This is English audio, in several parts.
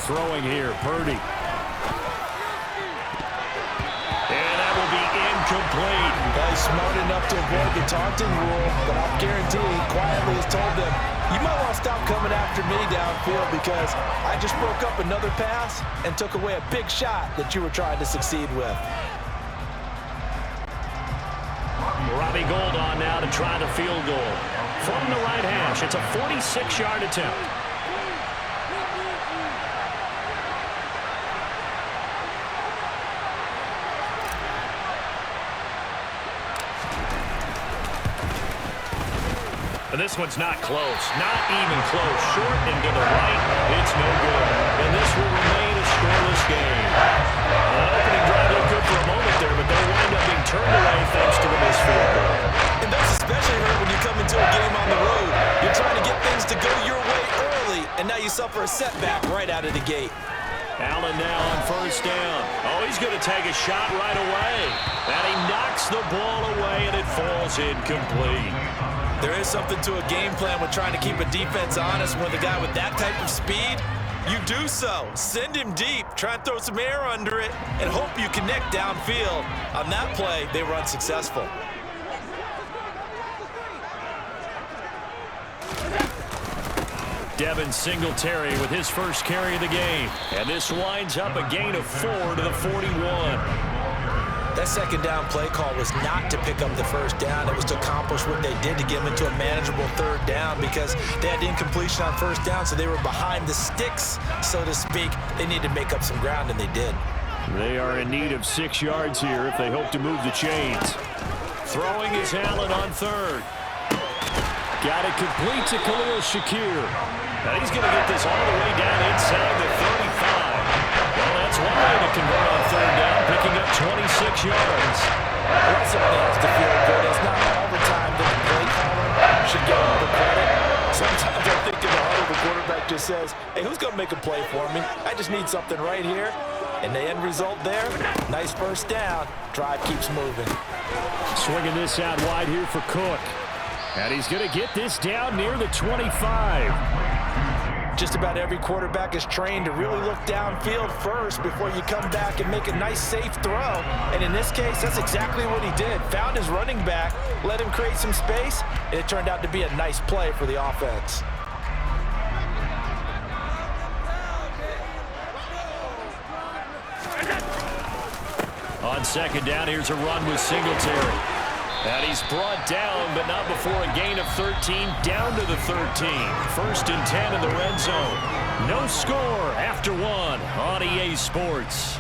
throwing here. Purdy. And that will be incomplete. He's smart enough to avoid the taunting rule, but I guarantee he quietly has told them, you might want to stop coming after me downfield because I just broke up another pass and took away a big shot that you were trying to succeed with. Robbie Gould on now to try the field goal. From the right hash, it's a 46-yard attempt. And this one's not close. Not even close. Short and to the right. It's no good. And this will remain a scoreless game. An opening drive looked good for a moment there, but they wind up being turned away thanks to the missed field goal. And that's especially hurt when you come into a game on the road. You're trying to get things to go your way early, and now you suffer a setback right out of the gate. Allen now on first down. Oh, he's going to take a shot right away. And he knocks the ball away, and it falls incomplete. There is something to a game plan with trying to keep a defense honest. With a guy with that type of speed, you do so. Send him deep, try and throw some air under it, and hope you connect downfield. On that play, they were unsuccessful. Devin Singletary with his first carry of the game. And this winds up a gain of 4 to the 41. That second down play call was not to pick up the first down. It was to accomplish what they did to get them into a manageable third down because they had incompletion on first down, so they were behind the sticks, so to speak. They needed to make up some ground, and they did. They are in need of 6 yards here if they hope to move the chains. Throwing is Allen on third. Got it complete to Khalil Shakir. Now he's going to get this all the way down inside the 35. Well, that's one way to convert on third down, picking up 26 yards. Well, somebody has to feel good. It's not all the time that the play caller should get all the credit. Sometimes I think in the huddle, the quarterback just says, hey, who's going to make a play for me? I just need something right here. And the end result there, nice first down. Drive keeps moving. Swinging this out wide here for Cook. And he's going to get this down near the 25. Just about every quarterback is trained to really look downfield first before you come back and make a nice, safe throw. And in this case, that's exactly what he did. Found his running back, let him create some space, and it turned out to be a nice play for the offense. On second down, here's a run with Singletary. And he's brought down, but not before a gain of 13, down to the 13. First and 10 in the red zone. No score after one on EA Sports.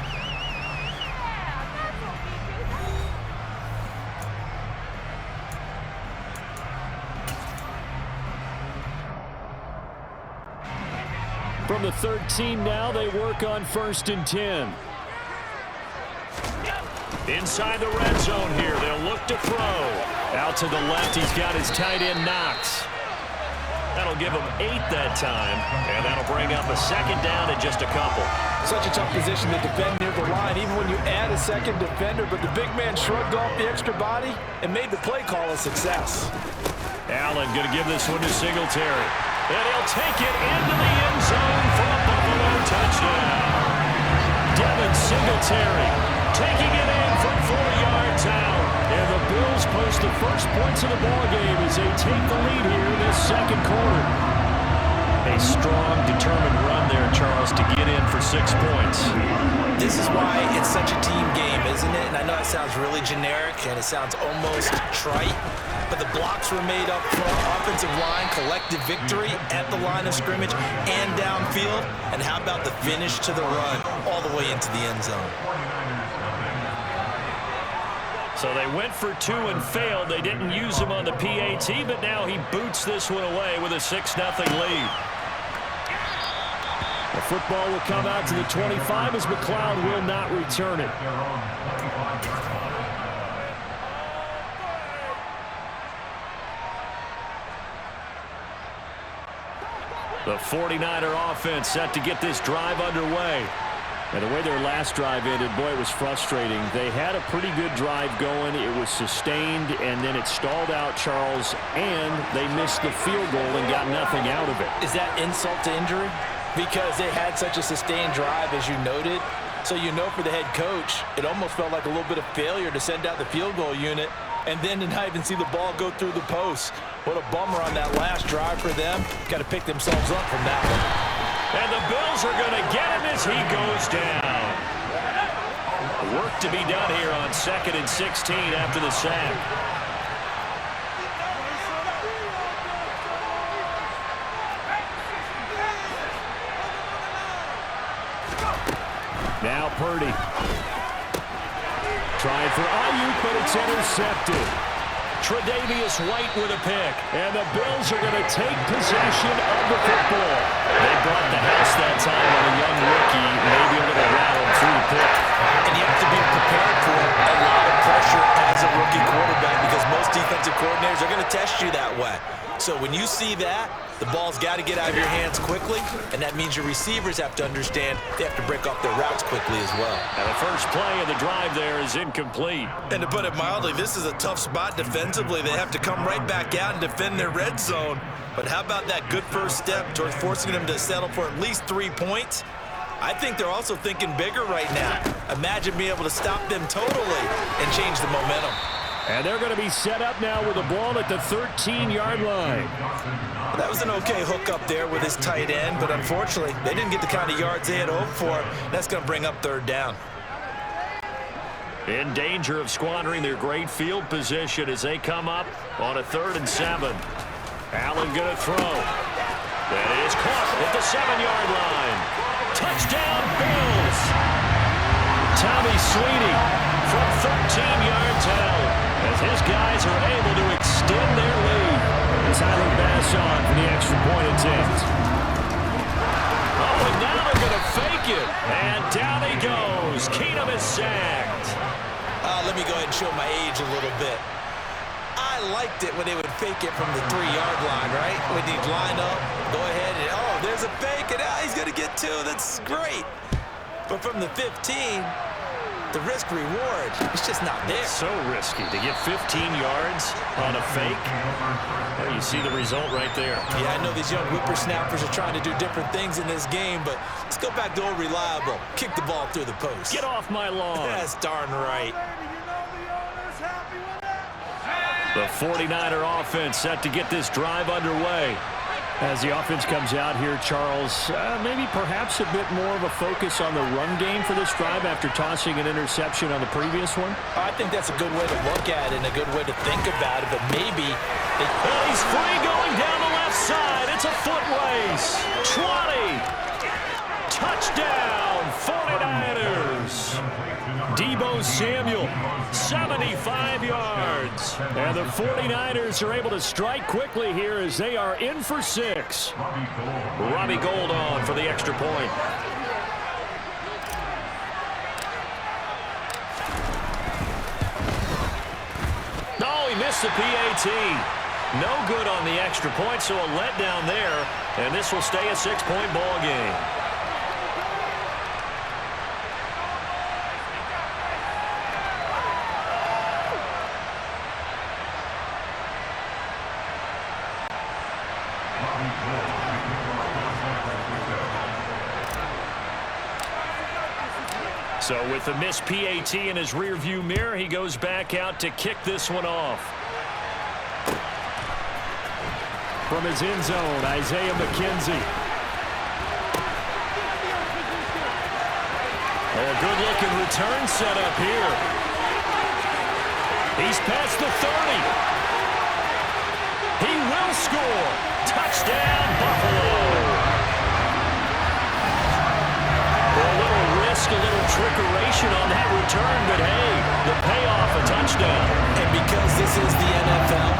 From the 13 now, they work on first and 10. Inside the red zone here, they'll look to throw. Out to the left, he's got his tight end Knox. That'll give him 8 that time, and that'll bring up a second down and just a couple. Such a tough position to defend near the line, even when you add a second defender, but the big man shrugged off the extra body and made the play call a success. Allen going to give this one to Singletary. And he'll take it into the end zone for a Buffalo touchdown. Devin Singletary taking it in from 4 yards out. And the Bills post the first points of the ballgame as they take the lead here in this second quarter. A strong, determined run there, Charles, to get in for 6 points. This is why it's such a team game, isn't it? And I know it sounds really generic and it sounds almost trite, but the blocks were made up front, offensive line, collective victory at the line of scrimmage and downfield. And how about the finish to the run all the way into the end zone? So they went for 2 and failed. They didn't use him on the PAT, but now he boots this one away with a 6-0 lead. The football will come out to the 25 as McLeod will not return it. The 49er offense set to get this drive underway. And the way their last drive ended, boy, it was frustrating. They had a pretty good drive going. It was sustained, and then it stalled out, Charles, and they missed the field goal and got nothing out of it. Is that insult to injury? Because they had such a sustained drive, as you noted. So you know for the head coach, it almost felt like a little bit of failure to send out the field goal unit and then to not even see the ball go through the post. What a bummer on that last drive for them. Got to pick themselves up from that one. And the Bills are going to get him as he goes down. Work to be done here on 2nd and 16 after the sack. Now Purdy. Trying for Ayuk, but it's intercepted. Tre'Davious White with a pick. And the Bills are going to take possession of the football. They brought the house that time on a young rookie, maybe a little rattled through the pick. And you have to be prepared for a lot of pressure as a rookie quarterback because most defensive coordinators are going to test you that way. So when you see that, the ball's got to get out of your hands quickly, and that means your receivers have to understand they have to break off their routes quickly as well. And the first play of the drive there is incomplete. And to put it mildly, this is a tough spot defensively. They have to come right back out and defend their red zone. But how about that good first step towards forcing them to settle for at least 3 points? I think they're also thinking bigger right now. Imagine being able to stop them totally and change the momentum. And they're going to be set up now with the ball at the 13-yard line. That was an okay hook up there with his tight end, but unfortunately, they didn't get the kind of yards they had hoped for. That's going to bring up 3rd down. In danger of squandering their great field position as they come up on a 3rd and 7. Allen going to throw. That is caught at the 7-yard line. Touchdown, Bills. Tommy Sweeney from 13 yards out as his guys are able to extend their lead. Tyler Bass on for the extra point attempt. Oh, and now they're going to fake it. And down he goes. Keenum is sacked. Let me go ahead and show my age a little bit. I liked it when they would fake it from the 3-yard line, right? When he'd line up, go ahead and, oh, there's a fake, and he's going to get 2. That's great. But from the 15, the risk-reward is just not there. So risky to get 15 yards on a fake. Well, you see the result right there. Yeah, I know these young whippersnappers are trying to do different things in this game, but let's go back to old reliable. Kick the ball through the post. Get off my lawn. That's darn right. The 49er offense set to get this drive underway. As the offense comes out here, Charles, maybe perhaps a bit more of a focus on the run game for this drive after tossing an interception on the previous one? I think that's a good way to look at it and a good way to think about it, but maybe... Well, he's free going down the left side. It's a foot race. 20. Touchdown, 49ers. Deebo Samuel, 75 yards. And the 49ers are able to strike quickly here as they are in for 6. Robbie Gould on for the extra point. Oh, he missed the PAT. No good on the extra point, so a letdown there. And this will stay a 6-point ball game. So with the missed PAT in his rearview mirror, he goes back out to kick this one off. From his end zone, Isaiah McKenzie. A good-looking return set up here. He's past the 30. He will score. Touchdown, Buffalo. A little trickeration on that return, but hey, the payoff, a touchdown. And because this is the NFL,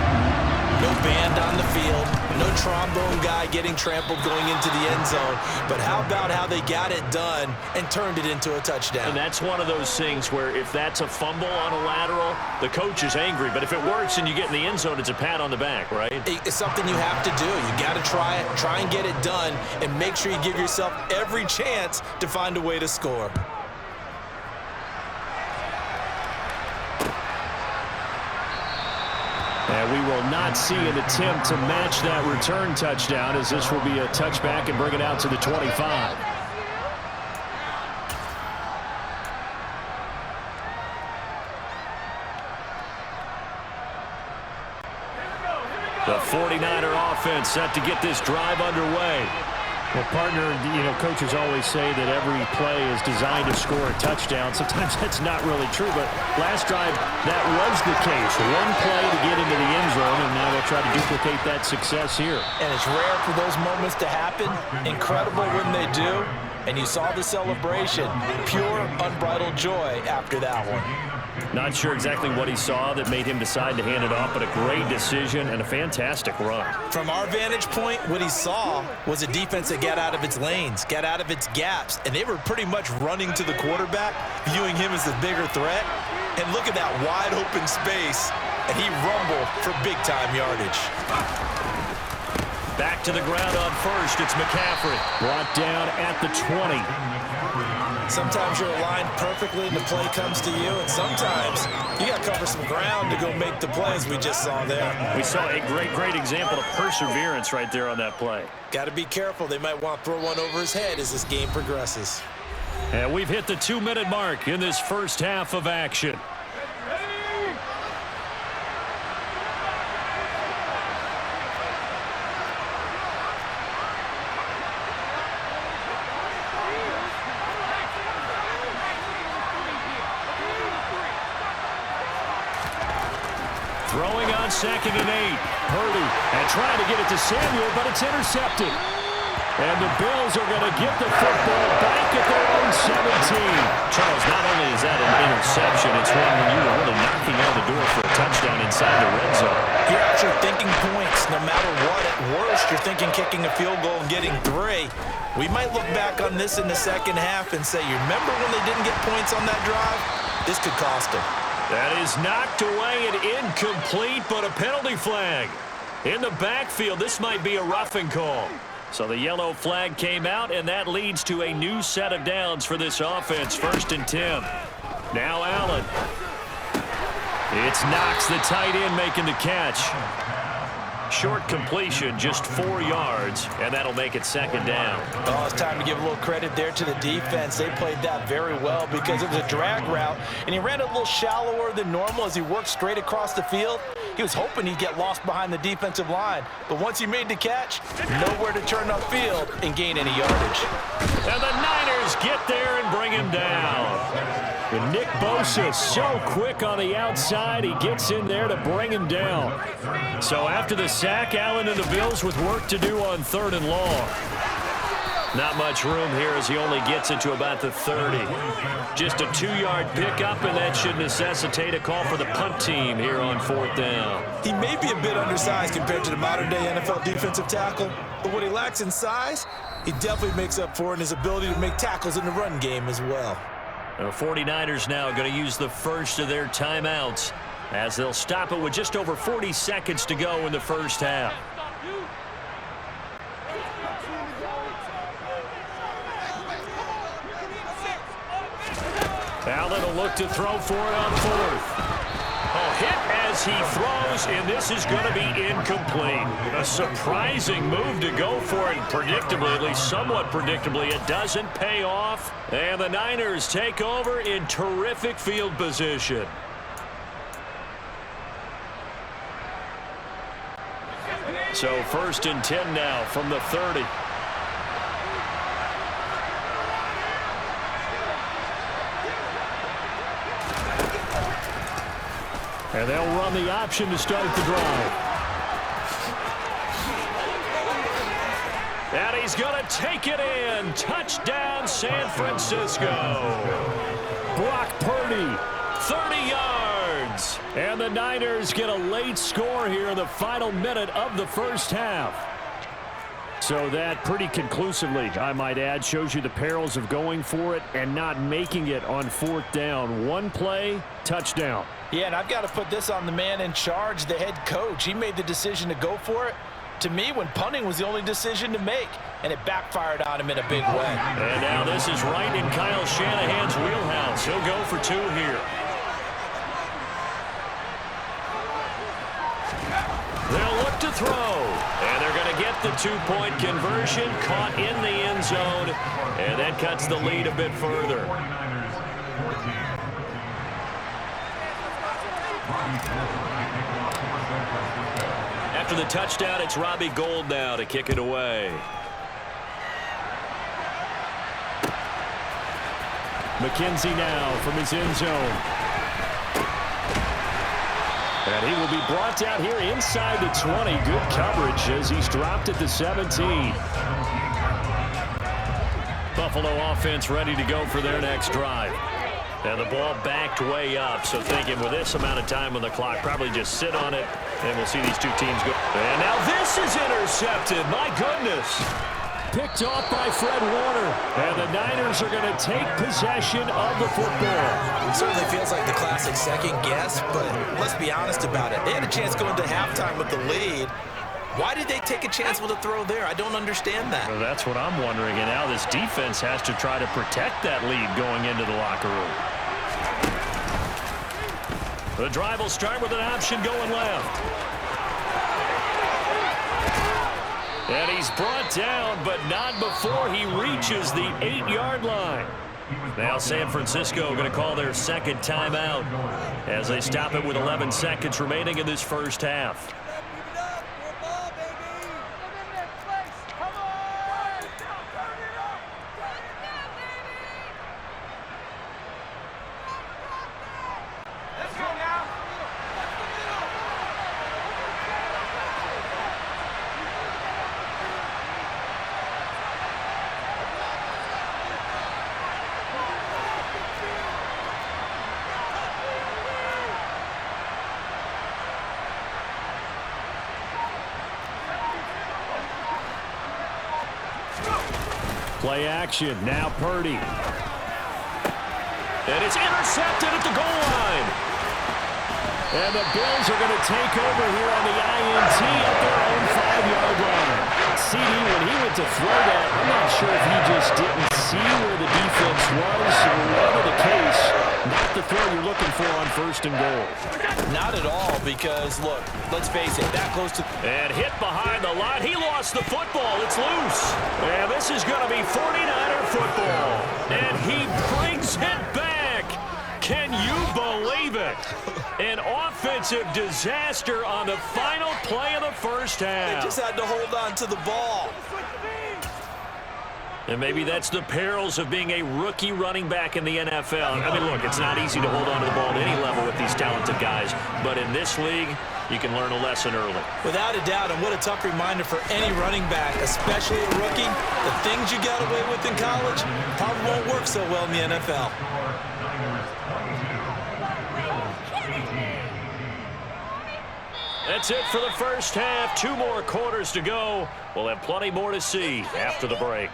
no band on the field, no trombone guy getting trampled going into the end zone, but how about how they got it done and turned it into a touchdown? And that's one of those things where if that's a fumble on a lateral, the coach is angry, but if it works and you get in the end zone, it's a pat on the back, right? It's something you have to do. You got to try it, try and get it done, and make sure you give yourself every chance to find a way to score. And we will not see an attempt to match that return touchdown, as this will be a touchback and bring it out to the 25. The 49er offense set to get this drive underway. Well, partner, coaches always say that every play is designed to score a touchdown. Sometimes that's not really true, but last drive, that was the case. One play to get into the end zone, and now they'll try to duplicate that success here. And it's rare for those moments to happen. Incredible when they do. And you saw the celebration. Pure, unbridled joy after that one. Not sure exactly what he saw that made him decide to hand it off, but a great decision and a fantastic run. From our vantage point, what he saw was a defense that got out of its lanes, got out of its gaps, and they were pretty much running to the quarterback, viewing him as the bigger threat. And look at that wide open space, and he rumbled for big-time yardage. Back to the ground on first. It's McCaffrey. Brought down at the 20. Sometimes you're aligned perfectly and the play comes to you, and sometimes you got to cover some ground to go make the plays we just saw there. We saw a great example of perseverance right there on that play. Got to be careful. They might want to throw one over his head as this game progresses. And we've hit the 2-minute mark in this first half of action. Throwing on 2nd and 8. Purdy and trying to get it to Samuel, but it's intercepted. And the Bills are going to get the football back at their own 17. Charles, not only is that an interception, it's one when you were really knocking on the door for a touchdown inside the red zone. You're actually thinking points no matter what. At worst, you're thinking kicking a field goal and getting 3. We might look back on this in the second half and say, you remember when they didn't get points on that drive? This could cost them. That is knocked away and incomplete, but a penalty flag. In the backfield, this might be a roughing call. So the yellow flag came out, and that leads to a new set of downs for this offense. 1st and 10. Now Allen. It's Knox, the tight end, making the catch. Short completion, just 4 yards, and that'll make it 2nd down. Oh, it's time to give a little credit there to the defense. They played that very well because it was a drag route, and he ran a little shallower than normal as he worked straight across the field. He was hoping he'd get lost behind the defensive line, but once he made the catch, nowhere to turn upfield and gain any yardage. And the Niners get there and bring him down. And Nick Bosa so quick on the outside, he gets in there to bring him down. So after the sack, Allen and the Bills with work to do on 3rd and long. Not much room here as he only gets it to about the 30. Just a 2-yard pickup, and that should necessitate a call for the punt team here on 4th down. He may be a bit undersized compared to the modern-day NFL defensive tackle, but what he lacks in size, he definitely makes up for in his ability to make tackles in the run game as well. The 49ers now going to use the first of their timeouts as they'll stop it with just over 40 seconds to go in the first half. Allen will look to throw for it on 4th. Oh, hit as he throws, and this is going to be incomplete. A surprising move to go for it, predictably, at least somewhat predictably. It doesn't pay off, and the Niners take over in terrific field position. So 1st and 10 now from the 30. And they'll run the option to start the drive. And he's going to take it in. Touchdown, San Francisco. Brock Purdy, 30 yards. And the Niners get a late score here in the final minute of the first half. So that pretty conclusively, I might add, shows you the perils of going for it and not making it on 4th down. One play, touchdown. Yeah, and I've got to put this on the man in charge, the head coach. He made the decision to go for it. To me, when punting was the only decision to make, and it backfired on him in a big way. And now this is right in Kyle Shanahan's wheelhouse. He'll go for 2 here. throw. And they're going to get the 2-point conversion, caught in the end zone, and that cuts the lead a bit further. After the touchdown, it's Robbie Gould now to kick it away. McKenzie now from his end zone. And he will be brought down here inside the 20. Good coverage as he's dropped at the 17. Buffalo offense ready to go for their next drive. And the ball backed way up, so thinking with this amount of time on the clock, probably just sit on it, and we'll see these two teams go. And now this is intercepted. My goodness. Picked off by Fred Warner. And the Niners are going to take possession of the football. It certainly feels like the classic second guess, but let's be honest about it. They had a chance going to halftime with the lead. Why did they take a chance with a throw there? I don't understand that. Well, that's what I'm wondering. And now this defense has to try to protect that lead going into the locker room. The drive will start with an option going left. And he's brought down, but not before he reaches the 8-yard line. Now San Francisco going to call their second timeout as they stop it with 11 seconds remaining in this first half. Play action. Now Purdy. And it's intercepted at the goal line. And the Bills are going to take over here on the INT at their own 5-yard line. CD, when he went to throw that, I'm not sure if he just didn't see where the defense was or whatever the case. Not the throw you're looking for on 1st and goal. Not at all, because, look, let's face it, that close to... And hit behind the line. He lost the football. It's loose. And this is going to be 49er football. And he brings it back. Can you believe it? An offensive disaster on the final play of the first half. They just had to hold on to the ball. And maybe that's the perils of being a rookie running back in the NFL. I mean, look, it's not easy to hold on to the ball at any level with these talented guys. But in this league, you can learn a lesson early. Without a doubt, and what a tough reminder for any running back, especially a rookie. The things you got away with in college probably won't work so well in the NFL. That's it for the first half. 2 more quarters to go. We'll have plenty more to see after the break.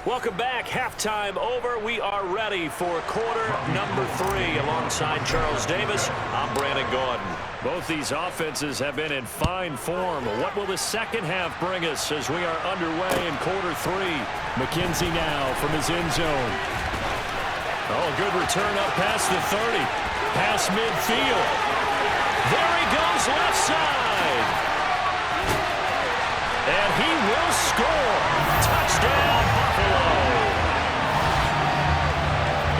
Welcome back. Halftime over. We are ready for quarter number 3. Alongside Charles Davis, I'm Brandon Gordon. Both these offenses have been in fine form. What will the second half bring us as we are underway in quarter 3? McKenzie now from his end zone. Oh, good return up past the 30. Past midfield. There he goes left side. And he will score. Touchdown, Buffalo.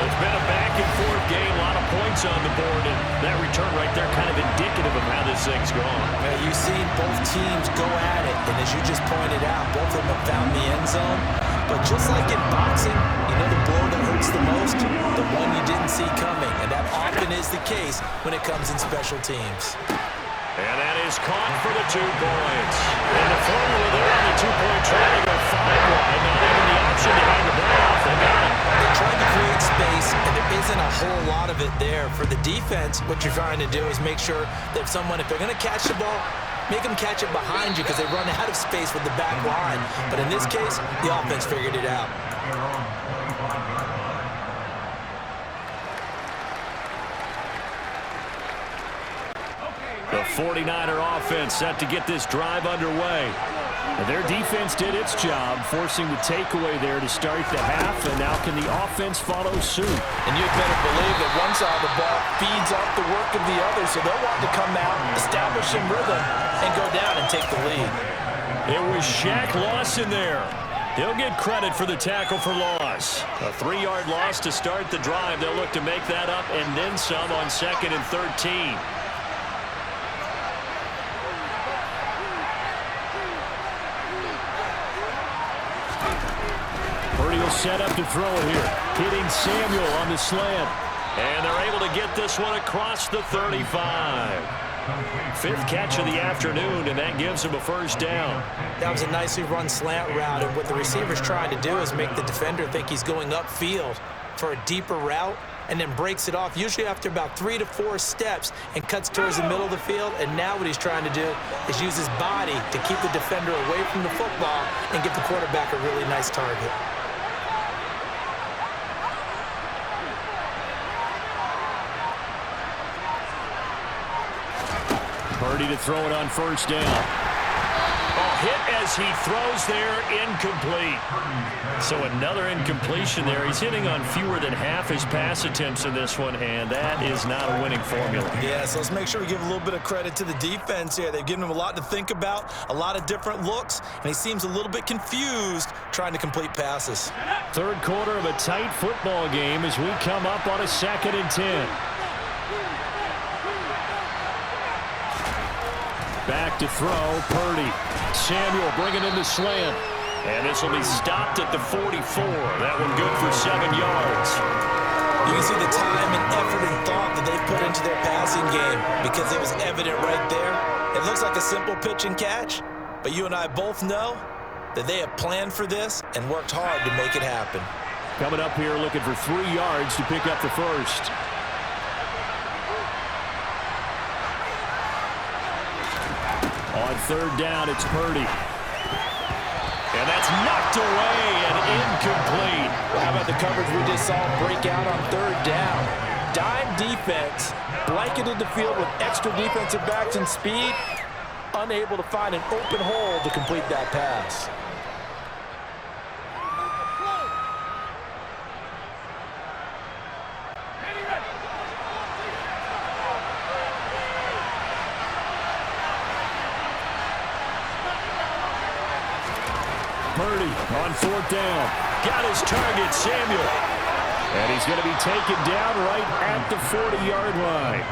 It's been a back-and-forth game, a lot of points on the board, and that return right there kind of indicative of how this thing's gone. Well, you've seen both teams go at it, and as you just pointed out, both of them have found the end zone. But just like in boxing, you know the blow that hurts the most? The one you didn't see coming, and that often is the case when it comes in special teams. And that is caught for the 2 points. And the formula there on the 2-point try to go 5 wide. Not even the option to hand the ball off. They got it. They tried to create space, and there isn't a whole lot of it there. For the defense, what you're trying to do is make sure that if they're going to catch the ball, make them catch it behind you because they run out of space with the back line. But in this case, the offense figured it out. The 49er offense set to get this drive underway. Their defense did its job, forcing the takeaway there to start the half, and now can the offense follow suit? And you'd better believe that one side of the ball feeds off the work of the other, so they'll want to come out, establish some rhythm, and go down and take the lead. It was Shaq Lawson there. He'll get credit for the tackle for loss. A 3-yard loss to start the drive. They'll look to make that up and then some on 2nd and 13. Purdy will set up to throw it here. Hitting Samuel on the slant. And they're able to get this one across the 35. 5th catch of the afternoon, and that gives him a first down. That was a nicely run slant route, and what the receiver's trying to do is make the defender think he's going upfield for a deeper route, and then breaks it off, usually after about 3 to 4 steps, and cuts towards the middle of the field. And now what he's trying to do is use his body to keep the defender away from the football and get the quarterback a really nice target. Purdy to throw it on first down. Oh, hit as he throws there, incomplete. So another incompletion there. He's hitting on fewer than half his pass attempts in this one, and that is not a winning formula. Yeah, so let's make sure we give a little bit of credit to the defense here. They've given him a lot to think about, a lot of different looks, and he seems a little bit confused trying to complete passes. 3rd quarter of a tight football game as we come up on a 2nd and 10. Back to throw, Purdy. Samuel bringing in the slant. And this will be stopped at the 44. That one good for 7 yards. You can see the time and effort and thought that they put into their passing game because it was evident right there. It looks like a simple pitch and catch, but you and I both know that they have planned for this and worked hard to make it happen. Coming up here looking for 3 yards to pick up the first. On 3rd down, it's Purdy. And that's knocked away and incomplete. Well, how about the coverage we just saw break out on 3rd down? Dime defense, blanketed the field with extra defensive backs and speed, unable to find an open hole to complete that pass. Purdy on 4th down. Got his target, Samuel. And he's going to be taken down right at the 40-yard line.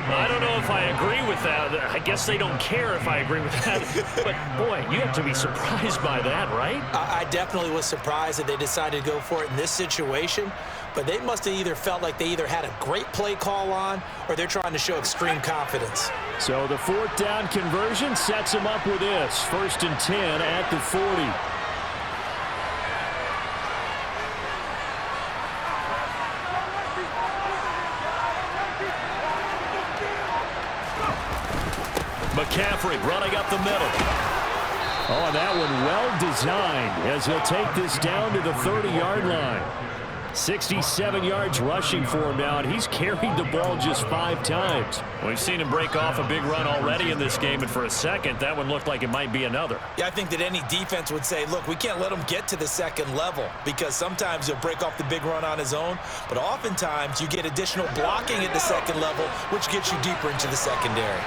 I don't know if I agree with that. I guess they don't care if I agree with that. But, boy, you have to be surprised by that, right? I definitely was surprised that they decided to go for it in this situation. But they must have either felt like they either had a great play call on or they're trying to show extreme confidence. So the 4th down conversion sets him up with this. 1st and 10 at the 40. McCaffrey running up the middle. Oh, that one well designed as he'll take this down to the 30-yard line. 67 yards rushing for him now, and he's carried the ball just 5 times. We've seen him break off a big run already in this game, and for a second, that one looked like it might be another. Yeah, I think that any defense would say, look, we can't let him get to the 2nd level because sometimes he'll break off the big run on his own, but oftentimes you get additional blocking at the 2nd level, which gets you deeper into the secondary.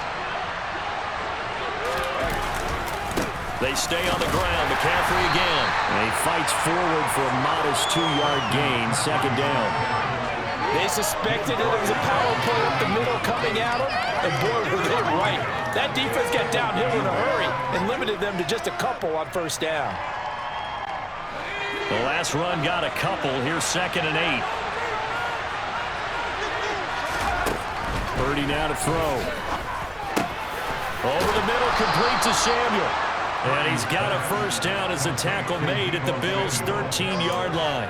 They stay on the ground. McCaffrey again. And he fights forward for a modest 2-yard gain. 2nd down. They suspected it was a power play up the middle coming at them, and boy, were they right. That defense got downhill in a hurry and limited them to just a couple on 1st down. The last run got a couple. Here's 2nd and 8. Purdy now to throw. Over the middle, complete to Samuel. And he's got a first down as a tackle made at the Bills' 13-yard line.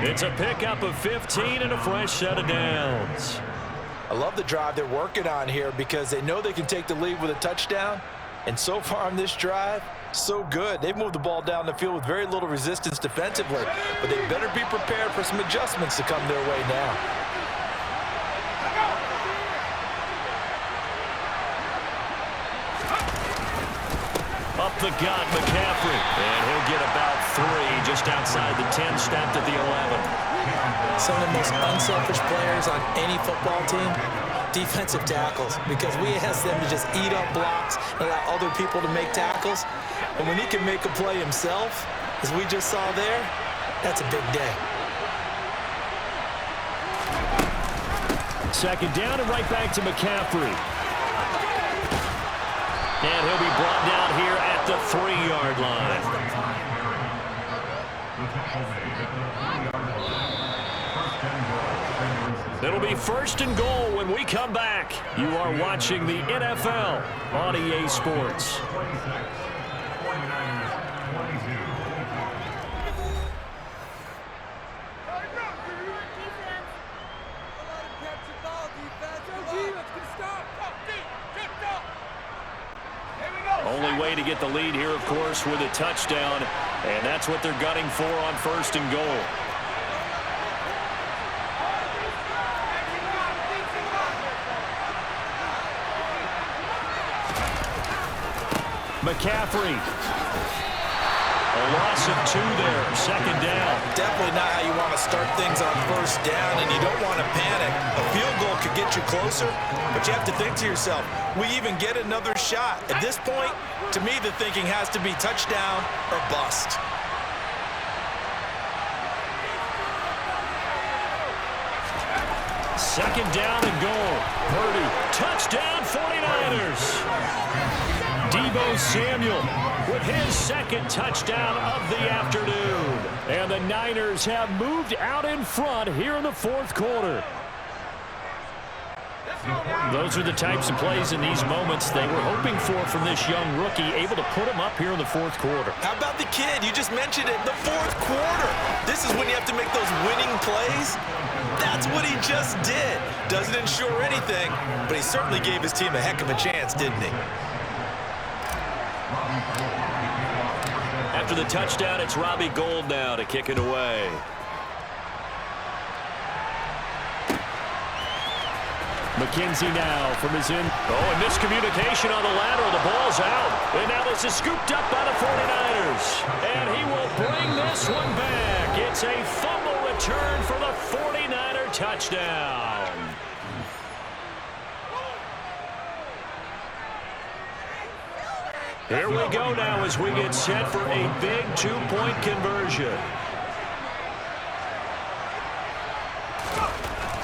It's a pickup of 15 and a fresh set of downs. I love the drive they're working on here because they know they can take the lead with a touchdown. And so far on this drive, so good. They've moved the ball down the field with very little resistance defensively. But they better be prepared for some adjustments to come their way now. A the gut, McCaffrey. And he'll get about 3 just outside the 10, snapped at the 11. Some of the most unselfish players on any football team, defensive tackles, because we ask them to just eat up blocks and allow other people to make tackles. And when he can make a play himself, as we just saw there, that's a big day. Second down and right back to McCaffrey. And he'll be brought down here at the 3-yard line. It'll be first and goal when we come back. You are watching the NFL on EA Sports. Only way to get the lead here, of course, with a touchdown, and that's what they're gunning for on first and goal. McCaffrey. A loss of 2 there, second down. Definitely not how you want to start things on first down, and you don't want to panic. A field goal could get you closer, but you have to think to yourself, we even get another shot. At this point, to me, the thinking has to be touchdown or bust. Second down and goal. Purdy, touchdown 49ers. Deebo Samuel with his second touchdown of the afternoon. And the Niners have moved out in front here in the fourth quarter. Those are the types of plays in these moments they were hoping for from this young rookie, able to put him up here in the fourth quarter. How about the kid? You just mentioned it, the fourth quarter. This is when you have to make those winning plays. That's what he just did. Doesn't ensure anything, but he certainly gave his team a heck of a chance, didn't he? After the touchdown, it's Robbie Gould now to kick it away. McKenzie now from his end. Oh, and miscommunication on the lateral. The ball's out. And now this is scooped up by the 49ers. And he will bring this one back. It's a fumble return for the 49er touchdown. Here we go now as we get set for a big 2-point conversion.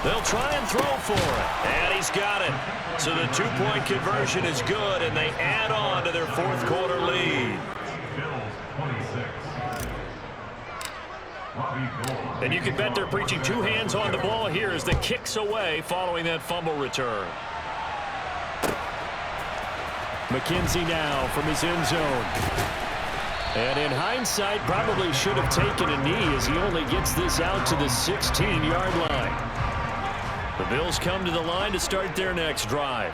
They'll try and throw for it. And he's got it. So the 2-point conversion is good, and they add on to their fourth quarter lead. And you can bet they're preaching 2 hands on the ball here as the kick's away following that fumble return. McKenzie now from his end zone. And in hindsight, probably should have taken a knee as he only gets this out to the 16-yard line. The Bills come to the line to start their next drive.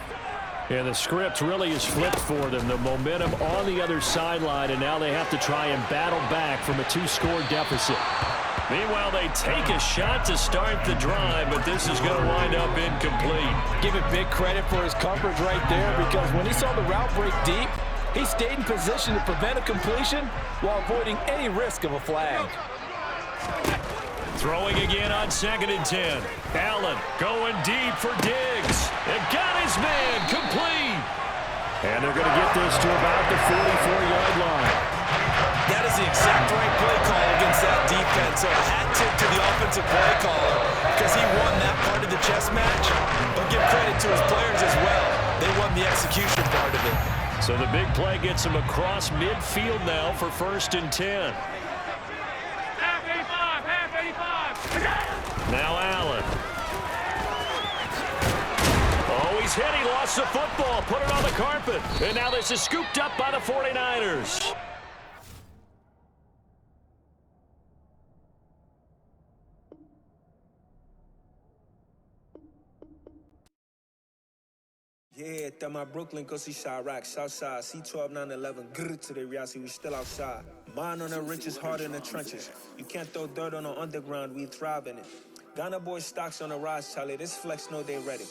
And the script really is flipped for them. The momentum on the other sideline, and now they have to try and battle back from a 2-score deficit. Meanwhile, they take a shot to start the drive, but this is going to wind up incomplete. Give it big credit for his coverage right there, because when he saw the route break deep, he stayed in position to prevent a completion while avoiding any risk of a flag. Throwing again on 2nd and 10. Allen going deep for Diggs. And got his man complete. And they're going to get this to about the 44-yard line. That is the exact right play call against that defense. So a hat tip to the offensive play caller because he won that part of the chess match. But give credit to his players as well. They won the execution part of it. So the big play gets him across midfield now for 1st and 10. Now Allen. Oh, he's hit. He lost the football. Put it on the carpet. And now this is scooped up by the 49ers. Yeah, that my Brooklyn, go see Chirac, Southside, C12, 911, grrr to the reality, we still outside. Mine on the riches, hard in the trenches. You can't throw dirt on the underground, we thrive in it. Ghana boys stocks on the rise, Charlie, this flex know they ready.